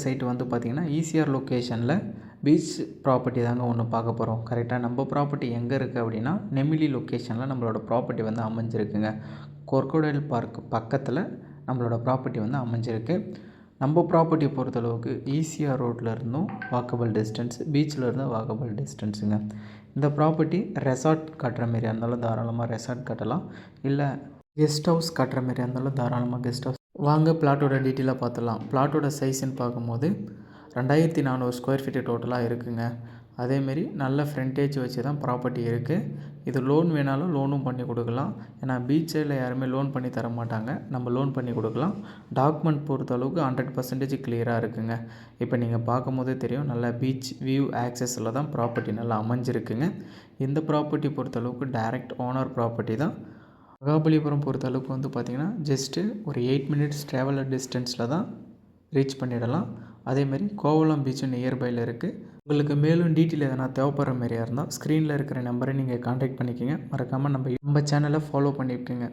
Site வந்து பார்த்திங்கன்னா ECR லொக்கேஷனில் பீச் ப்ராப்பர்ட்டி தாங்க ஒன்று பார்க்க போகிறோம். கரெக்டாக நம்ம ப்ராப்பர்ட்டி எங்கே இருக்குது அப்படின்னா நெமிலி லொக்கேஷனில் நம்மளோட ப்ராப்பர்ட்டி வந்து அமைஞ்சிருக்குங்க. கொர்க்கோடைல் பார்க் பக்கத்தில் நம்மளோட ப்ராப்பர்ட்டி வந்து அமைஞ்சிருக்கு. நம்ம ப்ராப்பர்ட்டியை பொறுத்தளவுக்கு ஈசிஆர் ரோட்டில் இருந்தும் வாக்கபிள் டிஸ்டன்ஸ், பீச்சில் இருந்தும் வாக்கபிள் டிஸ்டன்ஸுங்க. இந்த ப்ராப்பர்ட்டி ரெசார்ட் கட்டுற மாரியா இருந்தாலும் தாராளமாக ரெசார்ட் கட்டலாம், இல்லை கெஸ்ட் ஹவுஸ் கட்டுற மாரியா இருந்தாலும் தாராளமாக கெஸ்ட் ஹவுஸ். வாங்க பிளாட்டோட டீட்டெயிலாக பார்த்துடலாம். பிளாட்டோட சைஸ்ன்னு பார்க்கும்போது 2400 ஸ்கொயர் ஃபீட்டு டோட்டலாக இருக்குங்க. அதேமாரி நல்ல ஃப்ரண்டேஜ் வச்சு தான் ப்ராப்பர்ட்டி இருக்குது. இது லோன் வேணாலும் லோனும் பண்ணி கொடுக்கலாம். ஏன்னா பீச் சைடில் யாருமே லோன் பண்ணி தர மாட்டாங்க, நம்ம லோன் பண்ணி கொடுக்கலாம். டாக்குமெண்ட் பொறுத்த அளவுக்கு 100% கிளியராக இருக்குங்க. இப்போ நீங்கள் பார்க்கும்போதே தெரியும், நல்ல பீச் வியூ ஆக்சஸில் தான் ப்ராப்பர்ட்டி நல்லா அமைஞ்சிருக்குங்க. இந்த ப்ராப்பர்ட்டி பொறுத்தளவுக்கு டைரக்ட் ஓனர் ப்ராப்பர்ட்டி தான். மகாபலிபுரம் பொறுத்த அளவுக்கு வந்து பார்த்திங்கன்னா ஜஸ்ட்டு ஒரு 8 மினிட்ஸ் ட்ராவலர் டிஸ்டன்ஸில் தான் ரீச் பண்ணிடலாம். அதேமாரி கோவளம் பீச்சும் நியர்பையில் இருக்குது. உங்களுக்கு மேலும் டீட்டெயில் எதனா தேவைப்படுற மாதிரியா இருந்தால் ஸ்க்ரீனில் இருக்கிற நம்பரை நீங்கள் கான்டாக்ட் பண்ணிக்கோங்க. மறக்காமல் நம்ம சேனலை ஃபாலோ பண்ணிக்கோங்க.